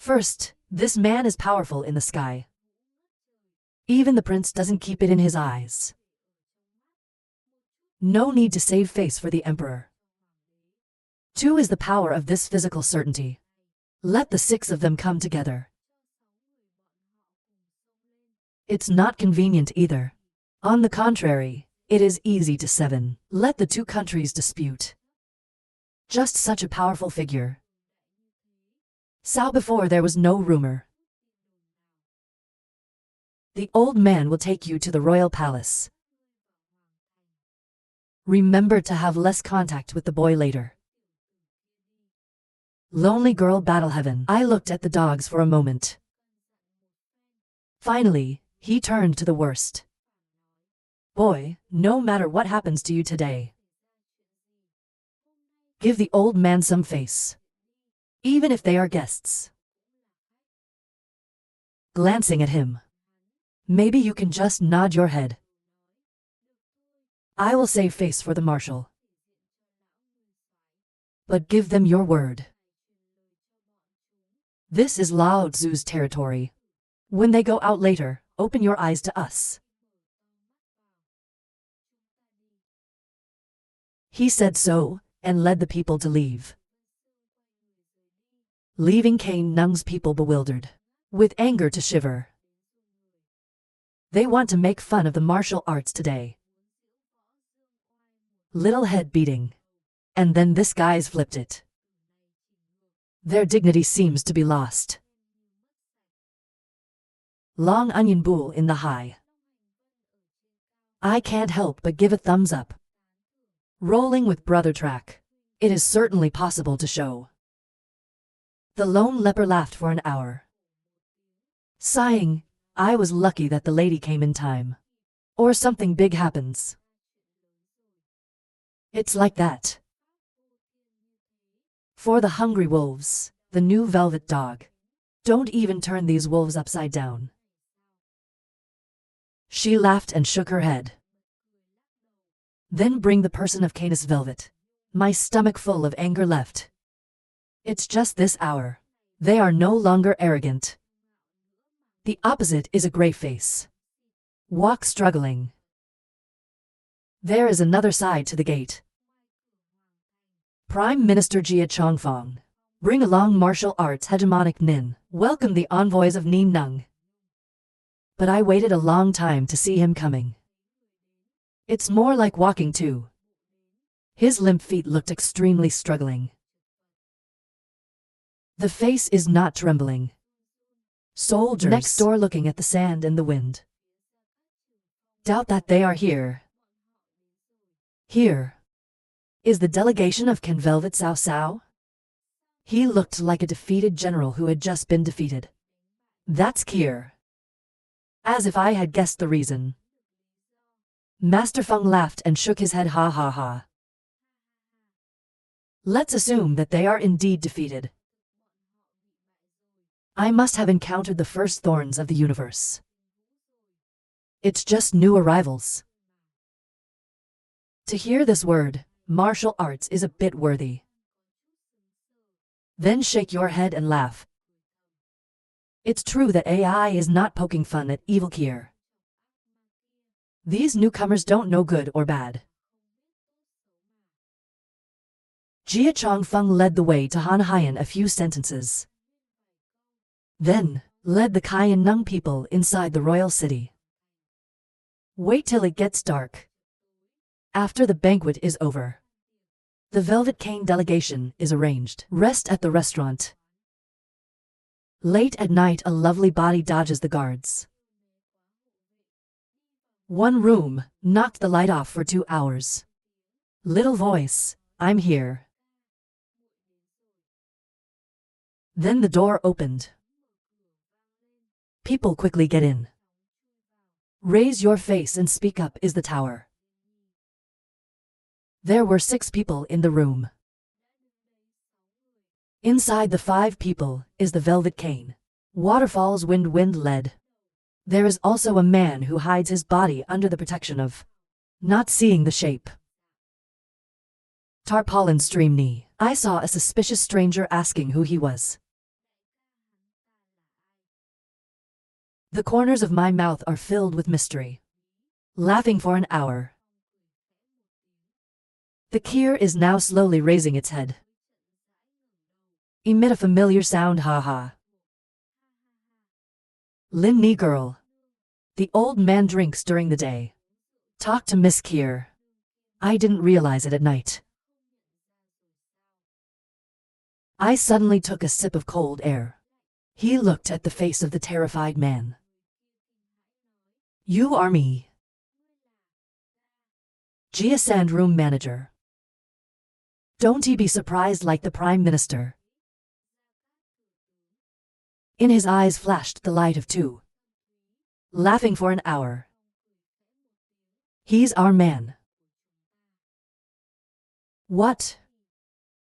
First, this man is powerful in the sky. Even the prince doesn't keep it in his eyes. No need to save face for the emperor. 2 is the power of this physical certainty. Let the 6 of them come together. It's not convenient either. On the contrary, it is easy to 7. Let the 2 countries dispute. Just such a powerful figure. So before there was no rumor. The old man will take you to the royal palace. Remember to have less contact with the boy later. Lonely girl battle heaven. I looked at the dogs for a moment. Finally, he turned to the worst. Boy, no matter what happens to you today, give the old man some face. Even if they are guests. Glancing at him. Maybe you can just nod your head. I will save face for the marshal. But give them your word. This is Lao Tzu's territory. When they go out later, open your eyes to us. He said so, and led the people to leave. Leaving Kane Nung's people bewildered, with anger to shiver. They want to make fun of the martial arts today. Little head beating. And then this guy's flipped it. Their dignity seems to be lost. Long onion bull in the high. I can't help but give a thumbs up. Rolling with brother track. It is certainly possible to show. The lone leper laughed for an hour. Sighing, I was lucky that the lady came in time. Or something big happens. It's like that. For the hungry wolves, the new velvet dog. Don't even turn these wolves upside down. She laughed and shook her head. Then bring the person of Canis velvet. My stomach full of anger left. It's just this hour. They are no longer arrogant. The opposite is a grey face. Walk struggling. There is another side to the gate. Prime Minister Jia Chongfong. Bring along martial arts hegemonic Nin. Welcome the envoys of Nin Nung. But I waited a long time to see him coming. It's more like walking too. His limp feet looked extremely struggling. The face is not trembling. Soldiers next door looking at the sand and the wind. Doubt that they are here. Here. Is the delegation of Ken Velvet Cao Cao? He looked like a defeated general who had just been defeated. That's Kier. As if I had guessed the reason. Master Feng laughed and shook his head, ha ha ha. Let's assume that they are indeed defeated. I must have encountered the first thorns of the universe. It's just new arrivals. To hear this word, martial arts, is a bit worthy. Then shake your head and laugh. It's true that AI is not poking fun at evil Kier. These newcomers don't know good or bad. Jia Chongfeng led the way to Han Haiyan a few sentences. Then, led the Kaiyan Nung people inside the royal city. Wait till it gets dark. After the banquet is over. The Velvet Cane delegation is arranged. Rest at the restaurant. Late at night a lovely body dodges the guards. One room, knocked the light off for 2 hours. Little voice, I'm here. Then the door opened. People quickly get in. Raise your face and speak up is the tower. There were 6 people in the room. Inside the 5 people is the Velvet Cane. Waterfalls wind led. There is also a man who hides his body under the protection of not seeing the shape. Tarpaulin stream knee. I saw a suspicious stranger asking who he was. The corners of my mouth are filled with mystery. Laughing for an hour. The Kier is now slowly raising its head. Emit a familiar sound, ha-ha. Lin Ni girl. The old man drinks during the day. Talk to Miss Kier. I didn't realize it at night. I suddenly took a sip of cold air. He looked at the face of the terrified man. You are me. Jia Sand room manager. Don't he be surprised like the Prime Minister? In his eyes flashed the light of two. Laughing for an hour. He's our man. What?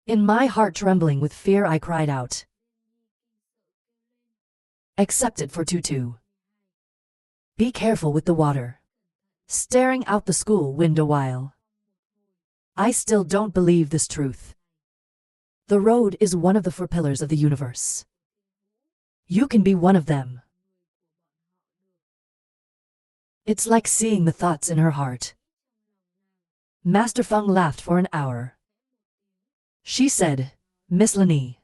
In my heart trembling with fear I cried out. Accepted for Tutu. Be careful with the water. Staring out the school window while. I still don't believe this truth. The road is one of the four pillars of the universe. You can be one of them. It's like seeing the thoughts in her heart. Master Feng laughed for an hour. She said, Miss Lini.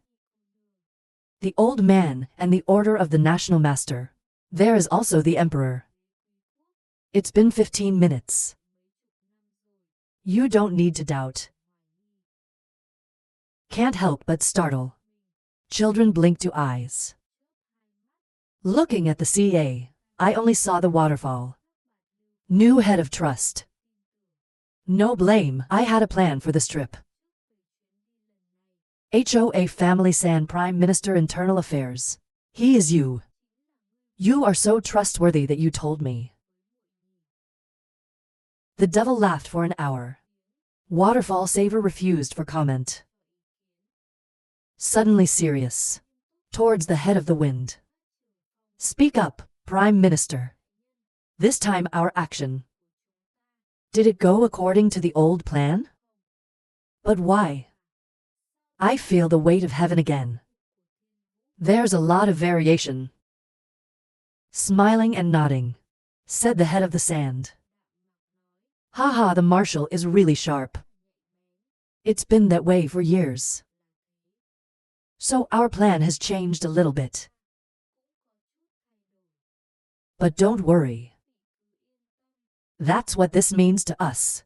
The old man and the order of the national master. There is also the emperor. It's been 15 minutes. You don't need to doubt. Can't help but startle. Children blink to eyes. Looking at the CA, I only saw the waterfall. New head of trust. No blame, I had a plan for this trip. HOA Family San Prime Minister Internal Affairs. He is you. You are so trustworthy that you told me. The devil laughed for an hour. Waterfall Saver refused for comment. Suddenly serious. Towards the head of the wind. Speak up, Prime Minister. This time our action. Did it go according to the old plan? But why? I feel the weight of heaven again. There's a lot of variation. Smiling and nodding, said the head of the sand. Haha, the marshal is really sharp. It's been that way for years. So our plan has changed a little bit. But don't worry. That's what this means to us.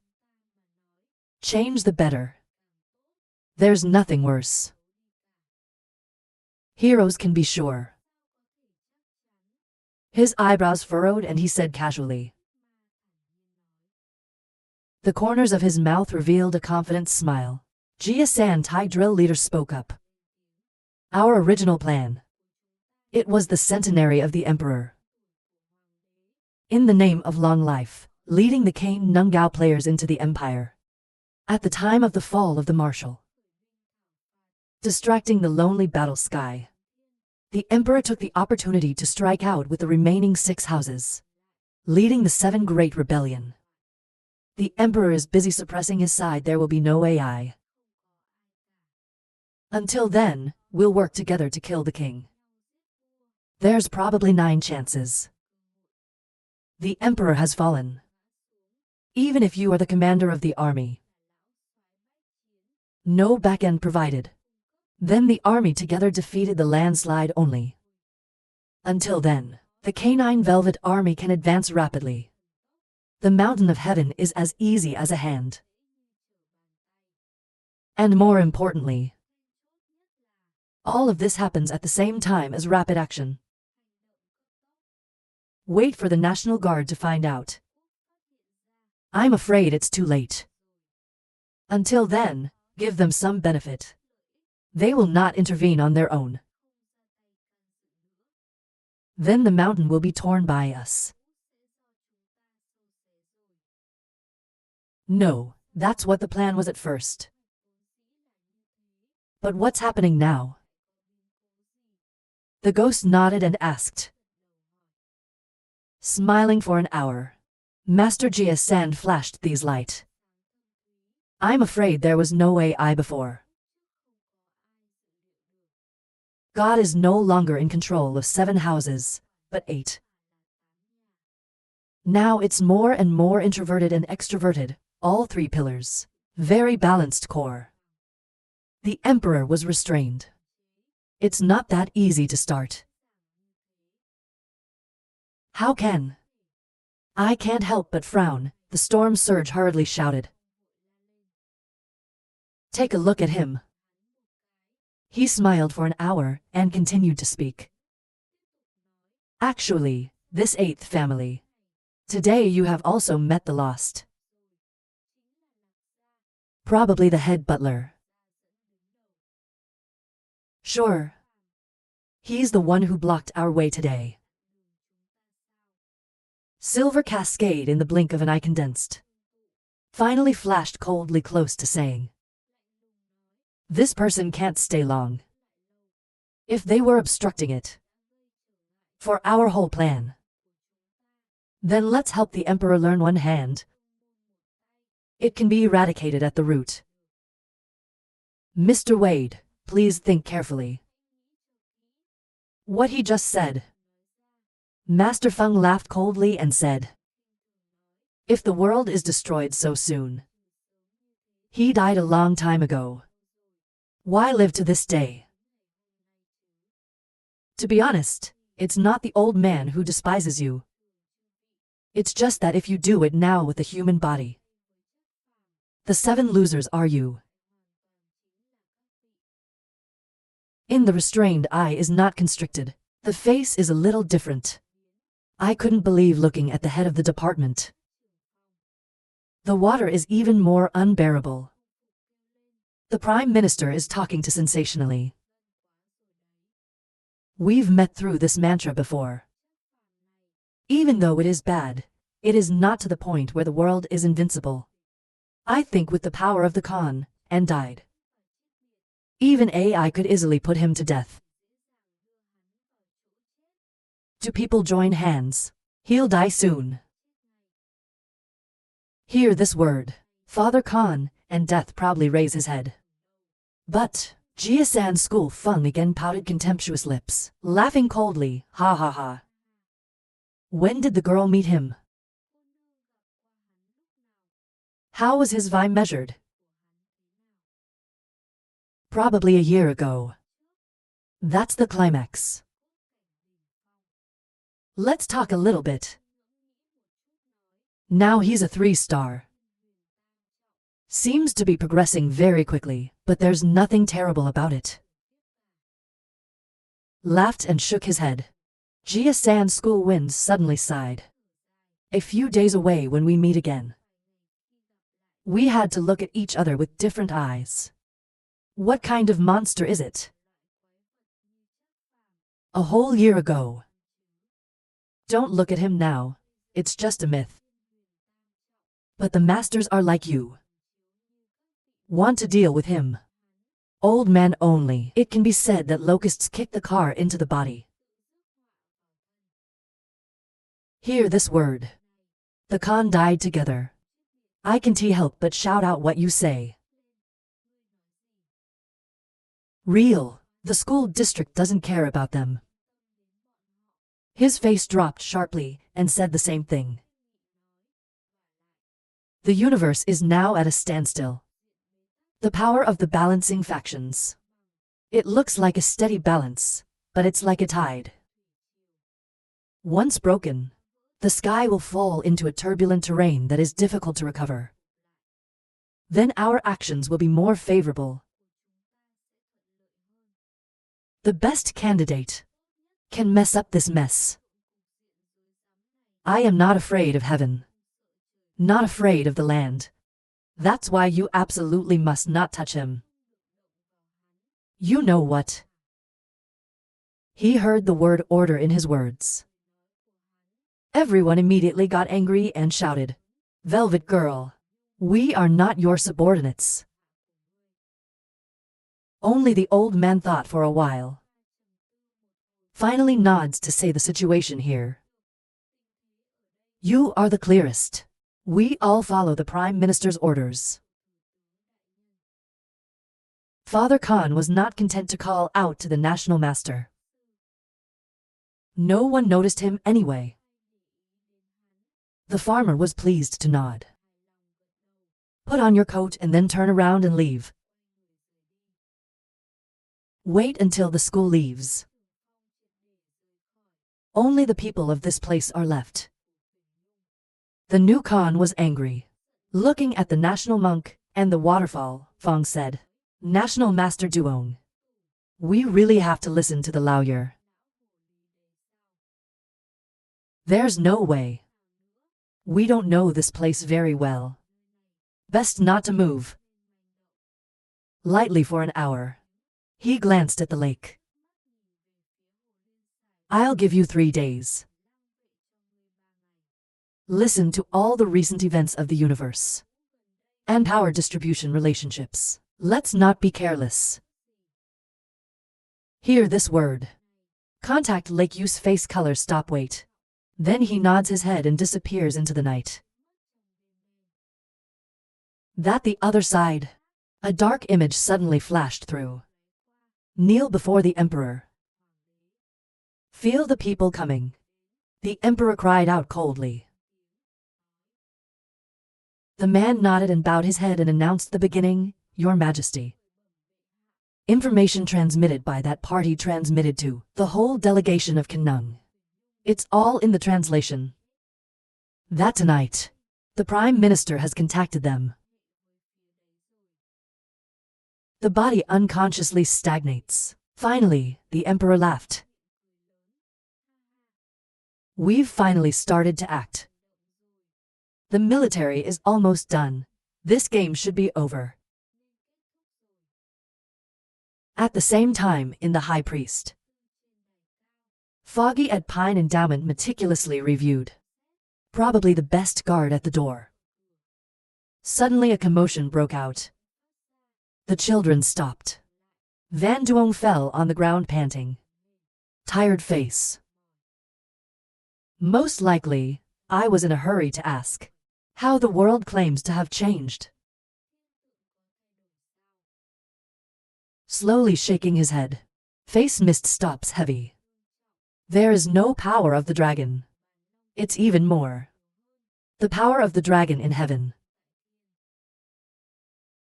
Change the better. There's nothing worse. Heroes can be sure. His eyebrows furrowed and he said casually. The corners of his mouth revealed a confident smile. Jia San Thai drill leader spoke up. Our original plan. It was the centenary of the emperor. In the name of long life, leading the Kane Nungao players into the empire. At the time of the fall of the marshal. Distracting the lonely battle sky. The emperor took the opportunity to strike out with the remaining 6 houses. Leading the 7 Great Rebellion. The emperor is busy suppressing his side. There will be no AI. Until then, we'll work together to kill the king. There's probably 9 chances. The emperor has fallen. Even if you are the commander of the army. No back-end provided. Then the army together defeated the landslide only. Until then, the canine velvet army can advance rapidly. The mountain of heaven is as easy as a hand. And more importantly, all of this happens at the same time as rapid action. Wait for the National Guard to find out. I'm afraid it's too late. Until then, give them some benefit. They will not intervene on their own. Then the mountain will be torn by us. No, that's what the plan was at first. But what's happening now? The ghost nodded and asked. Smiling for an hour, Master Jia Sand flashed these light. I'm afraid there was no AI before. God is no longer in control of 7 houses, but 8. Now it's more and more introverted and extroverted, all three pillars. Very balanced core. The Emperor was restrained. It's not that easy to start. How can? I can't help but frown, the storm surge hurriedly shouted. Take a look at him. He smiled for an hour and continued to speak. Actually, this eighth family. Today you have also met the lost. Probably the head butler. Sure. He's the one who blocked our way today. Silver cascade in the blink of an eye condensed. Finally flashed coldly close to saying. This person can't stay long. If they were obstructing it. For our whole plan. Then let's help the Emperor learn one hand. It can be eradicated at the root. Mr. Wade, please think carefully. What he just said. Master Feng laughed coldly and said. If the world is destroyed so soon. He died a long time ago. Why live to this day? To be honest, it's not the old man who despises you. It's just that if you do it now with the human body. The 7 losers are you. In the restrained eye is not constricted. The face is a little different. I couldn't believe looking at the head of the department. The water is even more unbearable. The Prime Minister is talking to sensationally. We've met through this mantra before. Even though it is bad, it is not to the point where the world is invincible. I think with the power of the Khan, and died. Even AI could easily put him to death. Do people join hands? He'll die soon. Hear this word. Father Khan, and death proudly raise his head. But, Jia-san School Feng again pouted contemptuous lips, laughing coldly, ha ha ha. When did the girl meet him? How was his vibe measured? Probably a year ago. That's the climax. Let's talk a little bit. Now he's a 3-star. Seems to be progressing very quickly, but there's nothing terrible about it. Laughed and shook his head. Jia-san School Wind suddenly sighed. A few days away when we meet again. We had to look at each other with different eyes. What kind of monster is it? A whole year ago. Don't look at him now, it's just a myth. But the masters are like you. Want to deal with him. Old man only. It can be said that locusts kick the car into the body. Hear this word. The Khan died together. I can't help but shout out what you say. Real. The school district doesn't care about them. His face dropped sharply and said the same thing. The universe is now at a standstill. The power of the balancing factions. It looks like a steady balance, but it's like a tide. Once broken, the sky will fall into a turbulent terrain that is difficult to recover. Then our actions will be more favorable. The best candidate can mess up this mess. I am not afraid of heaven. Not afraid of the land. That's why you absolutely must not touch him. You know what? He heard the word order in his words. Everyone immediately got angry and shouted, Velvet Girl, we are not your subordinates. Only the old man thought for a while. Finally nods to say the situation here. You are the clearest. We all follow the Prime Minister's orders. Father Khan was not content to call out to the National Master. No one noticed him anyway. The farmer was pleased to nod. Put on your coat and then turn around and leave. Wait until the school leaves. Only the people of this place are left. The new Khan was angry. Looking at the national monk and the waterfall, Fong said, National Master Duong, we really have to listen to the lawyer. There's no way. We don't know this place very well. Best not to move. Lightly for an hour. He glanced at the lake. I'll give you 3 days. Listen to all the recent events of the universe and power distribution relationships. Let's not be careless. Hear this word. Contact Lake Yu's face color stop wait. Then he nods his head and disappears into the night. That the other side. A dark image suddenly flashed through. Kneel before the emperor. Feel the people coming. The emperor cried out coldly. The man nodded and bowed his head and announced the beginning, Your Majesty. Information transmitted by that party transmitted to the whole delegation of Kanung. It's all in the translation. That tonight, the Prime Minister has contacted them. The body unconsciously stagnates. Finally, the emperor laughed. We've finally started to act. The military is almost done. This game should be over. At the same time, in the High Priest, Foggy at Pine Endowment meticulously reviewed. Probably the best guard at the door. Suddenly a commotion broke out. The children stopped. Van Duong fell on the ground panting. Tired face. Most likely, I was in a hurry to ask how the world claims to have changed. Slowly shaking his head, face mist stops heavy. There is no power of the dragon. It's even more. The power of the dragon in heaven.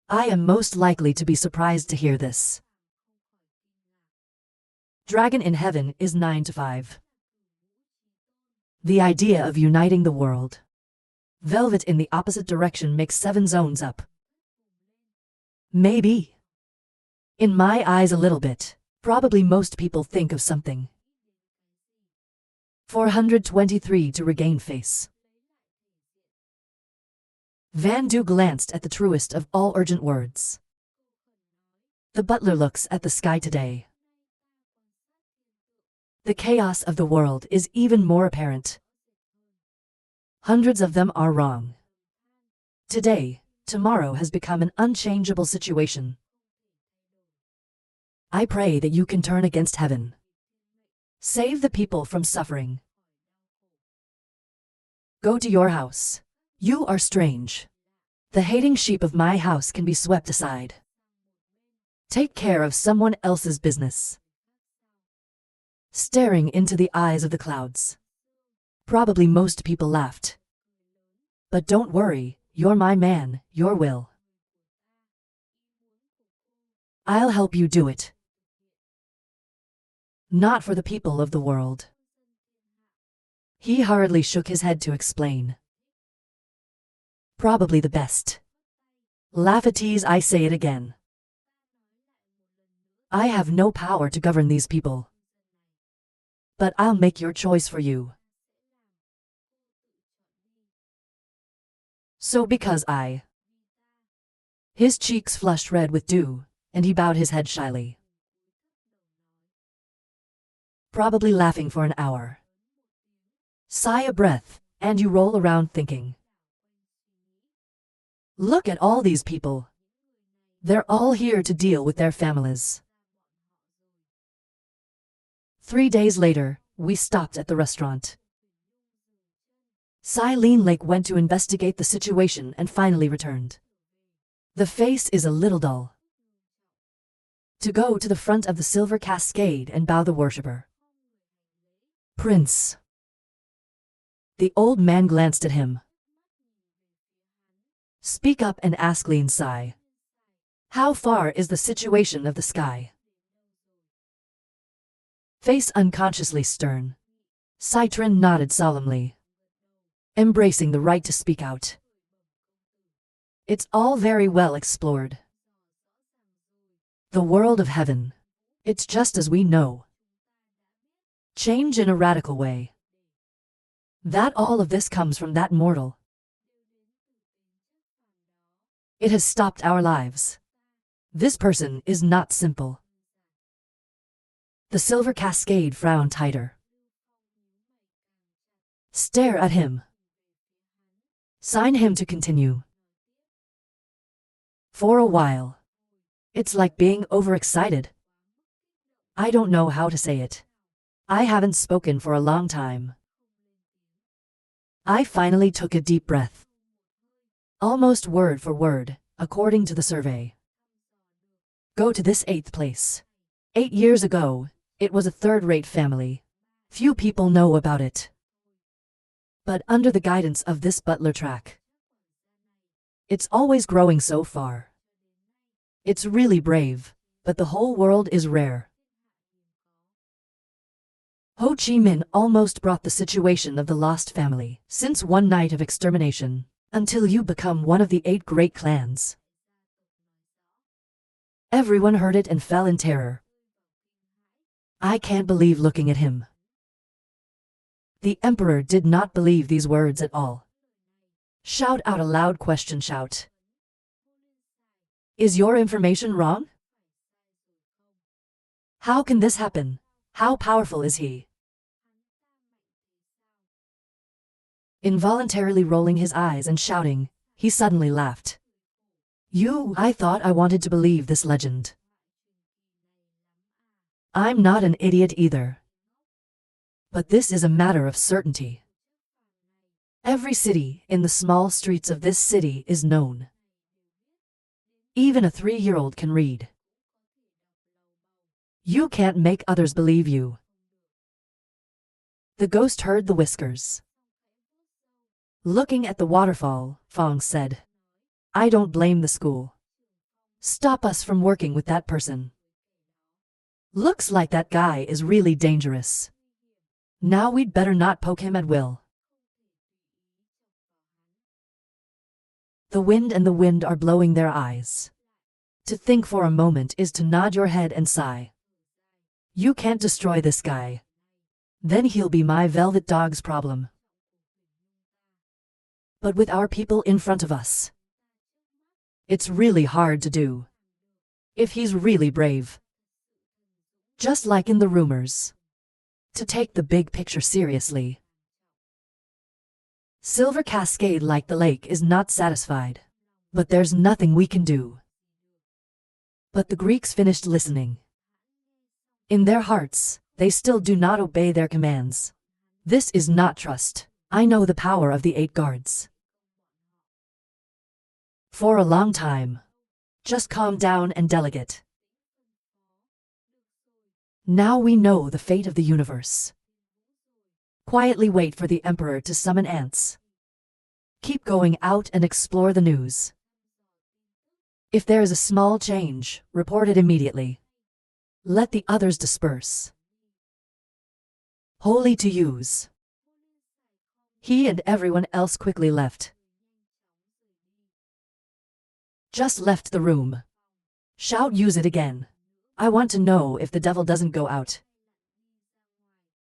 I am most likely to be surprised to hear this. Dragon in heaven is 9 to 5. The idea of uniting the world. Velvet in the opposite direction makes 7 zones up. Maybe. In my eyes a little bit. Probably most people think of something. 423 to regain face. Van Du glanced at the truest of all urgent words. The butler looks at the sky today. The chaos of the world is even more apparent. Hundreds of them are wrong. Today, tomorrow has become an unchangeable situation. I pray that you can turn against heaven. Save the people from suffering. Go to your house. You are strange. The hating sheep of my house can be swept aside. Take care of someone else's business. Staring into the eyes of the clouds. Probably most people laughed. But don't worry, you're my man, your will. I'll help you do it. Not for the people of the world. He hurriedly shook his head to explain. Probably the best. Laugh at tease, I say it again. I have no power to govern these people. But I'll make your choice for you. So because His cheeks flushed red with dew, and he bowed his head shyly. Probably laughing for an hour. Sigh a breath, and you roll around thinking. Look at all these people. They're all here to deal with their families. 3 days later, we stopped at the restaurant. Silene Lake went to investigate the situation and finally returned. The face is a little dull. To go to the front of the silver cascade and bow the worshipper. Prince. The old man glanced at him. Speak up and ask Lin Sai. How far is the situation of the sky? Face unconsciously stern. Citron nodded solemnly, embracing the right to speak out. It's all very well explored. The world of heaven. It's just as we know. Change in a radical way. That all of this comes from that mortal. It has stopped our lives. This person is not simple. The silver cascade frowned tighter. Stare at him. Sign him to continue. For a while. It's like being overexcited. I don't know how to say it. I haven't spoken for a long time. I finally took a deep breath. Almost word for word, according to the survey. Go to this 8th place. 8 years ago, it was a third-rate family. Few people know about it. But under the guidance of this butler track, it's always growing so far. It's really brave, but the whole world is rare. Ho Chi Minh almost brought the situation of the lost family since one night of extermination, until you become one of the 8 great clans. Everyone heard it and fell in terror. I can't believe looking at him. The emperor did not believe these words at all. Shout out a loud question shout. Is your information wrong? How can this happen? How powerful is he? Involuntarily rolling his eyes and shouting, he suddenly laughed. I thought I wanted to believe this legend. I'm not an idiot either. But this is a matter of certainty. Every city in the small streets of this city is known. Even a 3-year-old can read. You can't make others believe you. The ghost heard the whiskers. Looking at the waterfall, Fong said, I don't blame the school. Stop us from working with that person. Looks like that guy is really dangerous. Now we'd better not poke him at will. The wind and the wind are blowing their eyes. To think for a moment is to nod your head and sigh. You can't destroy this guy. Then he'll be my velvet dog's problem. But with our people in front of us, it's really hard to do. If he's really brave. Just like in the rumors. To take the big picture seriously. Silver Cascade, like the lake, is not satisfied. But there's nothing we can do. But the Greeks finished listening. In their hearts, they still do not obey their commands. This is not trust. I know the power of the 8 guards. For a long time. Just calm down and delegate. Now we know the fate of the universe. Quietly wait for the emperor to summon ants. Keep going out and explore the news. If there is a small change, report it immediately. Let the others disperse. Holy to use. He and everyone else quickly left. Just left the room. Shout, use it again. I want to know if the devil doesn't go out.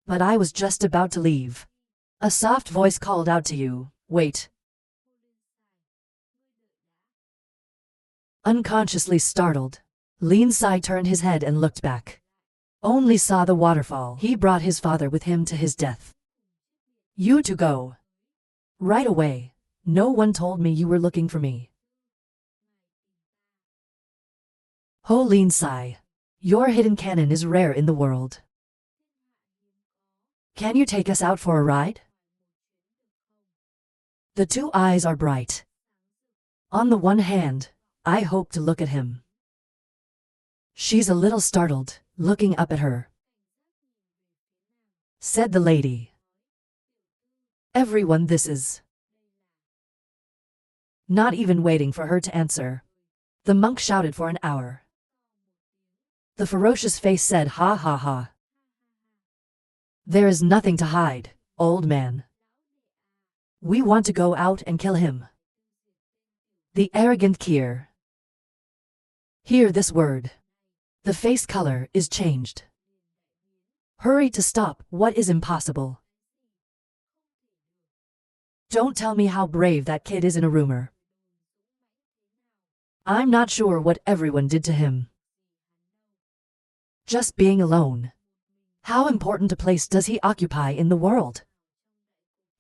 But I was just about to leave. A soft voice called out to you, wait. Unconsciously startled, Lin Sai turned his head and looked back. Only saw the waterfall. He brought his father with him to his death. You to go. Right away. No one told me you were looking for me. Ho Lin Sai. Your hidden cannon is rare in the world. Can you take us out for a ride? The 2 eyes are bright. On the one hand, I hope to look at him. She's a little startled, looking up at her. Said the lady. Everyone, this is. Not even waiting for her to answer, the monk shouted for an hour. The ferocious face said, ha ha ha. There is nothing to hide, old man. We want to go out and kill him. The arrogant Kier. Hear this word. The face color is changed. Hurry to stop what is impossible. Don't tell me how brave that kid is in a rumor. I'm not sure what everyone did to him. Just being alone. How important a place does he occupy in the world?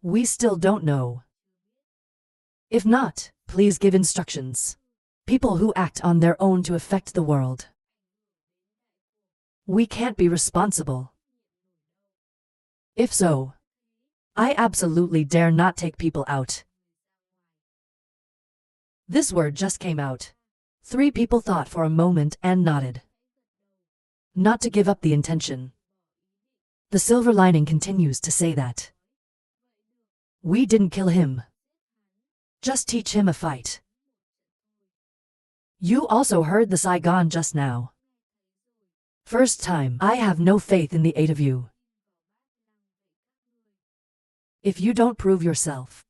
We still don't know. If not, please give instructions. People who act on their own to affect the world. We can't be responsible. If so, I absolutely dare not take people out. This word just came out. 3 people thought for a moment and nodded. Not to give up the intention. The silver lining continues to say that. We didn't kill him. Just teach him a fight. You also heard the Saigon just now. First time. I have no faith in the 8 of you. If you don't prove yourself,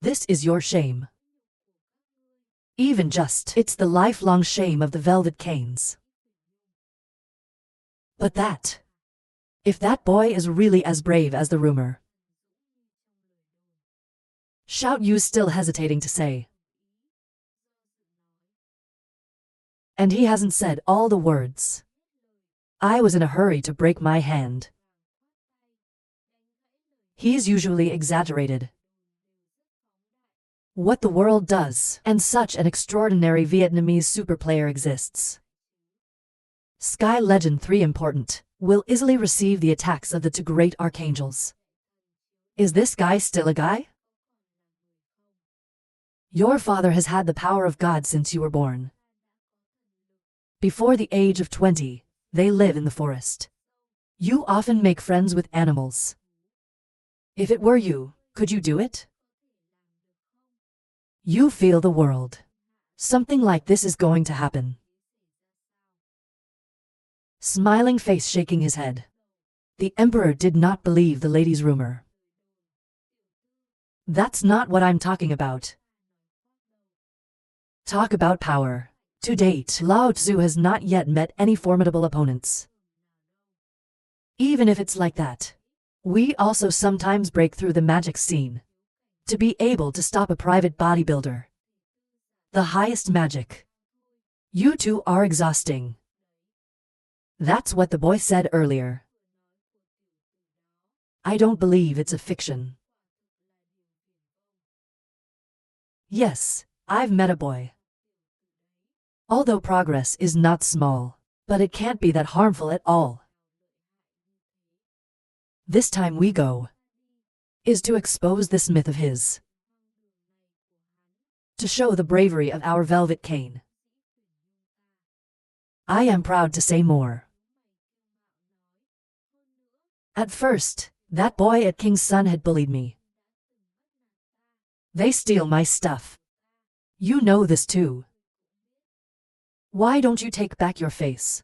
this is your shame. Even just, it's the lifelong shame of the Velvet Canes. But that, if that boy is really as brave as the rumor. Shout, you still hesitating to say. And he hasn't said all the words. I was in a hurry to break my hand. He's usually exaggerated. What the world does, and such an extraordinary Vietnamese super player exists. Sky Legend 3 important, will easily receive the attacks of the 2 great archangels. Is this guy still a guy? Your father has had the power of God since you were born. Before the age of 20, they live in the forest. You often make friends with animals. If it were you, could you do it? You feel the world. Something like this is going to happen. Smiling face shaking his head. The emperor did not believe the lady's rumor. That's not what I'm talking about. Talk about power. To date, Lao Tzu has not yet met any formidable opponents. Even if it's like that, we also sometimes break through the magic scene. To be able to stop a private bodybuilder. The highest magic. You 2 are exhausting. That's what the boy said earlier. I don't believe it's a fiction. Yes, I've met a boy. Although progress is not small, but it can't be that harmful at all. This time we go is to expose this myth of his. To show the bravery of our Velvet Cane. I am proud to say more. At first, that boy at King's Son had bullied me. They steal my stuff. You know this too. Why don't you take back your face?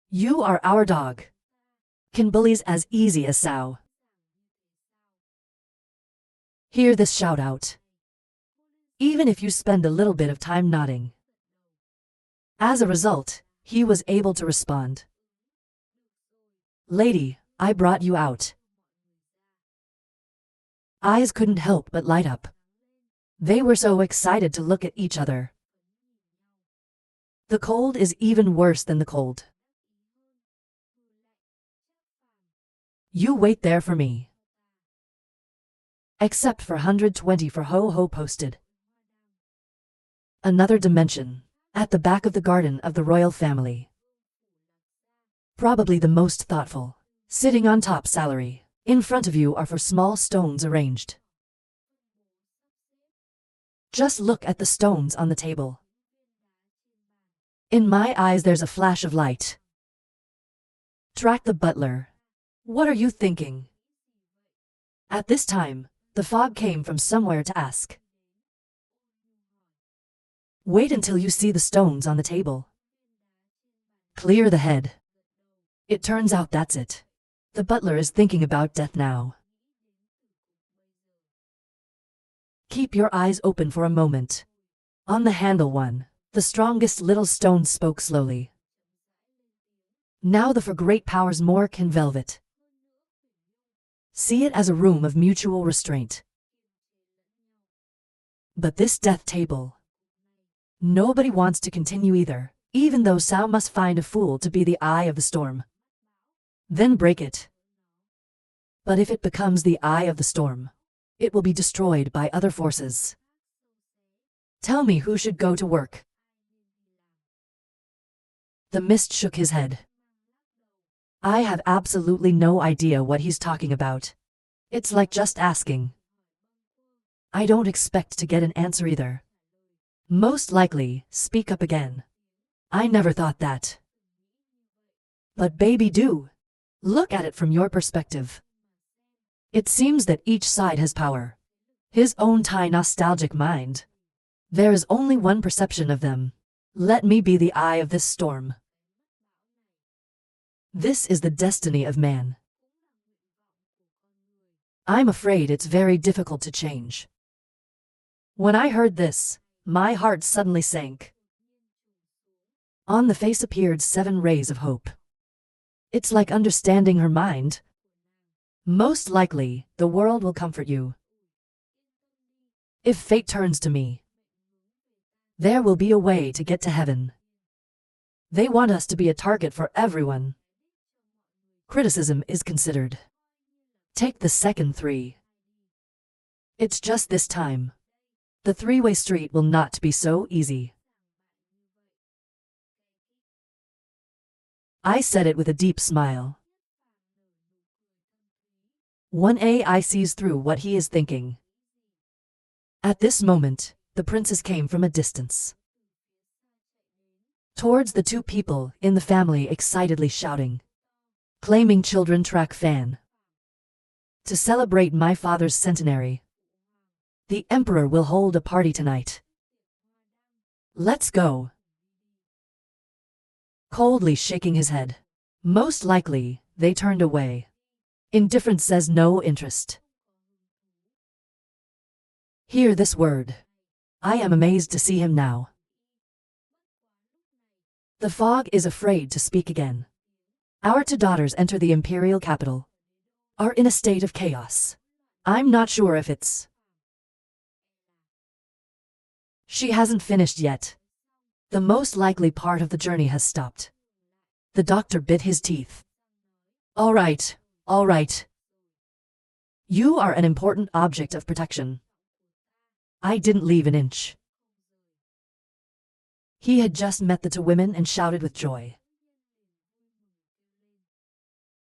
You are our dog. Can bullies as easy as Sao? Hear this shout out. Even if you spend a little bit of time nodding. As a result, he was able to respond. Lady, I brought you out. Eyes couldn't help but light up. They were so excited to look at each other. The cold is even worse than the cold. You wait there for me. Except for 120 for Ho Ho posted. Another dimension. At the back of the garden of the royal family. Probably the most thoughtful. Sitting on top salary. In front of you are 4 small stones arranged. Just look at the stones on the table. In my eyes there's a flash of light. Track the butler. What are you thinking? At this time, the fog came from somewhere to ask. Wait until you see the stones on the table. Clear the head. It turns out that's it. The butler is thinking about death now. Keep your eyes open for a moment. On the handle one, the strongest little stone spoke slowly. Now the for great powers more can velvet. See it as a room of mutual restraint. But this death table. Nobody wants to continue either, even though Sao must find a fool to be the eye of the storm. Then break it. But if it becomes the eye of the storm, it will be destroyed by other forces. Tell me who should go to work. The mist shook his head. I have absolutely no idea what he's talking about. It's like just asking. I don't expect to get an answer either. Most likely, speak up again. I never thought that. But baby do. Look at it from your perspective. It seems that each side has power. His own tiny nostalgic mind. There is only one perception of them. Let me be the eye of this storm. This is the destiny of man. I'm afraid it's very difficult to change. When I heard this, my heart suddenly sank. On the face appeared 7 rays of hope. It's like understanding her mind. Most likely, the world will comfort you. If fate turns to me, there will be a way to get to heaven. They want us to be a target for everyone. Criticism is considered. Take the second 3. It's just this time. The 3-way street will not be so easy. I said it with a deep smile. 1AI sees through what he is thinking. At this moment, the princess came from a distance. Towards the 2 people in the family excitedly shouting. Claiming children track fan. To celebrate my father's centenary. The emperor will hold a party tonight. Let's go. Coldly shaking his head. Most likely, they turned away. Indifference says no interest. Hear this word. I am amazed to see him now. The fog is afraid to speak again. Our 2 daughters enter the imperial capital. Are in a state of chaos. I'm not sure if it's... She hasn't finished yet. The most likely part of the journey has stopped. The doctor bit his teeth. All right. You are an important object of protection. I didn't leave an inch. He had just met the 2 women and shouted with joy.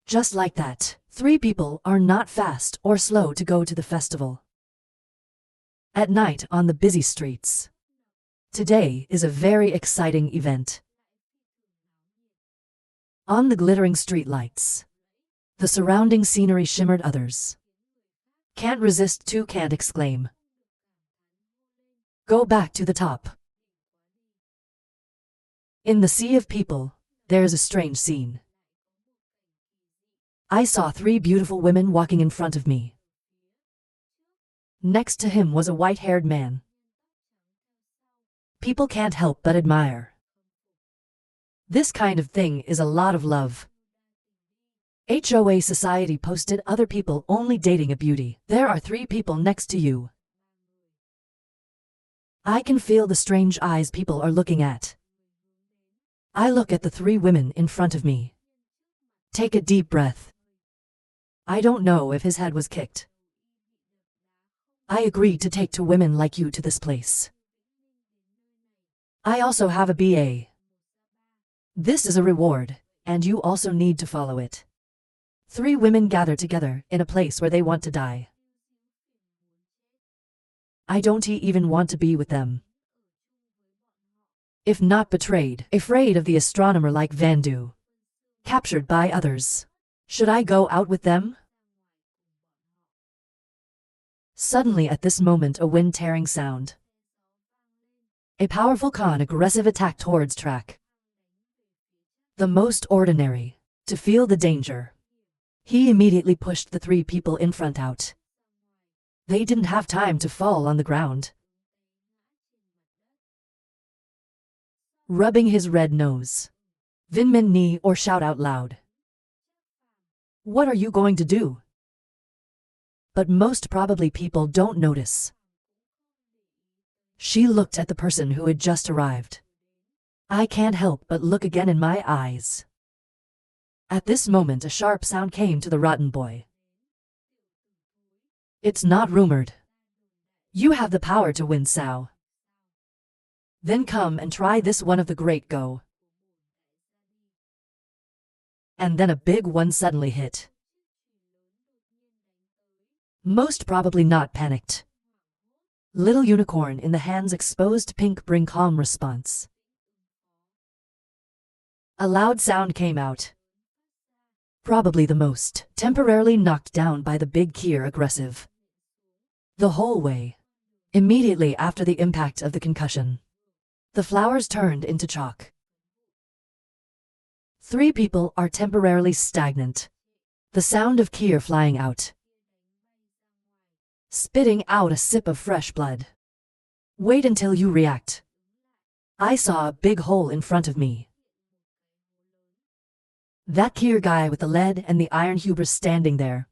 Just like that, 3 people are not fast or slow to go to the festival. At night on the busy streets. Today is a very exciting event. On the glittering street lights. The surrounding scenery shimmered others. Can't resist 2 can't exclaim. Go back to the top. In the sea of people, there is a strange scene. I saw 3 beautiful women walking in front of me. Next to him was a white-haired man. People can't help but admire. This kind of thing is a lot of love. HOA Society posted other people only dating a beauty. There are 3 people next to you. I can feel the strange eyes people are looking at. I look at the 3 women in front of me. Take a deep breath. I don't know if his head was kicked. I agreed to take 2 women like you to this place. I also have a BA. This is a reward, and you also need to follow it. 3 women gather together in a place where they want to die. I don't even want to be with them. If not betrayed, afraid of the astronomer like Vandu. Captured by others. Should I go out with them? Suddenly at this moment a wind-tearing sound. A powerful aggressive attack towards track. The most ordinary, to feel the danger. He immediately pushed the 3 people in front out. They didn't have time to fall on the ground. Rubbing his red nose. Vinmin knee or shout out loud. What are you going to do? But most probably people don't notice. She looked at the person who had just arrived. I can't help but look again in my eyes. At this moment a sharp sound came to the rotten boy. It's not rumored. You have the power to win, Sao. Then come and try this one of the great go. And then a big one suddenly hit. Most probably not panicked. Little unicorn in the hands exposed pink bring calm response. A loud sound came out. Probably the most, temporarily knocked down by the big Kier aggressive. The whole way. Immediately after the impact of the concussion. The flowers turned into chalk. 3 people are temporarily stagnant. The sound of Kier flying out. Spitting out a sip of fresh blood. Wait until you react. I saw a big hole in front of me. That Kier guy with the lead and the iron hubris standing there.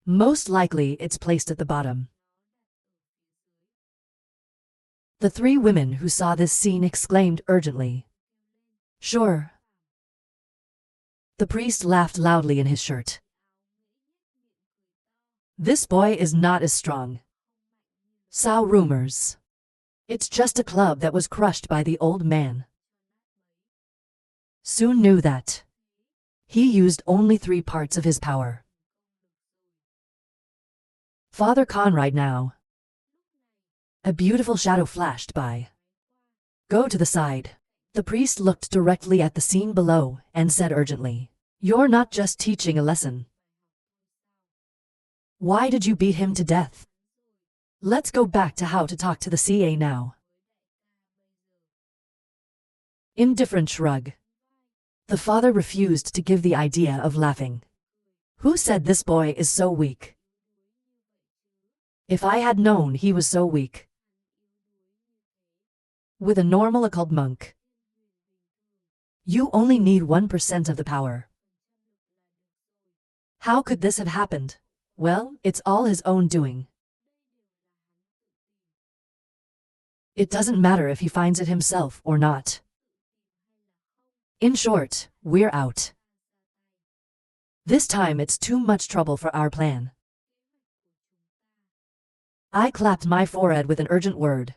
Most likely it's placed at the bottom. The 3 women who saw this scene exclaimed urgently. Sure. The priest laughed loudly in his shirt. This boy is not as strong. Sao rumors. It's just a club that was crushed by the old man. Soon knew that. He used only 3 parts of his power. Father Khan right now. A beautiful shadow flashed by. Go to the side. The priest looked directly at the scene below and said urgently, You're not just teaching a lesson. Why did you beat him to death? Let's go back to how to talk to the CA now. Indifferent shrug. The father refused to give the idea of laughing. Who said this boy is so weak? If I had known he was so weak. With a normal occult monk. You only need 1% of the power. How could this have happened? Well, it's all his own doing. It doesn't matter if he finds it himself or not. In short, we're out. This time it's too much trouble for our plan. I clapped my forehead with an urgent word.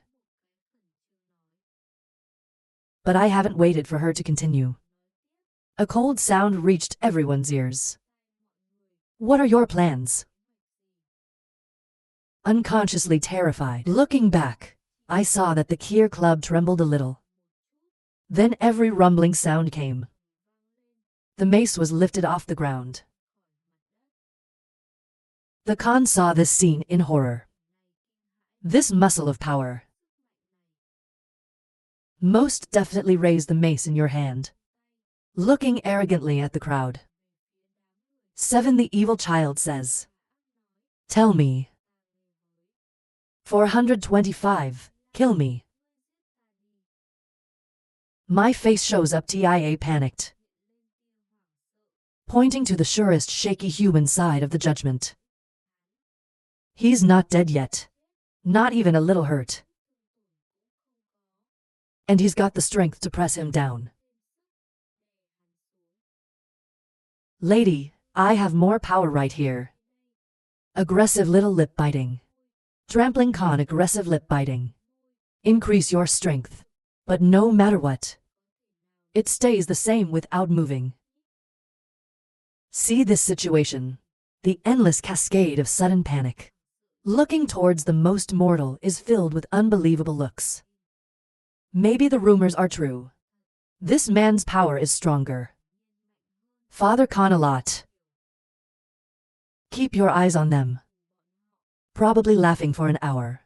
But I haven't waited for her to continue. A cold sound reached everyone's ears. What are your plans? Unconsciously terrified. Looking back, I saw that the Kier club trembled a little. Then every rumbling sound came. The mace was lifted off the ground. The Khan saw this scene in horror. This muscle of power. Most definitely raise the mace in your hand. Looking arrogantly at the crowd. 7 The evil child says. Tell me. 425, kill me. My face shows up TIA panicked. Pointing to the surest shaky human side of the judgment. He's not dead yet. Not even a little hurt. And he's got the strength to press him down. Lady, I have more power right here. Aggressive little lip biting. Trampling Khan aggressive lip biting. Increase your strength. But no matter what. It stays the same without moving. See this situation. The endless cascade of sudden panic. Looking towards the most mortal is filled with unbelievable looks. Maybe the rumors are true. This man's power is stronger. Father Con a lot. Keep your eyes on them. Probably laughing for an hour.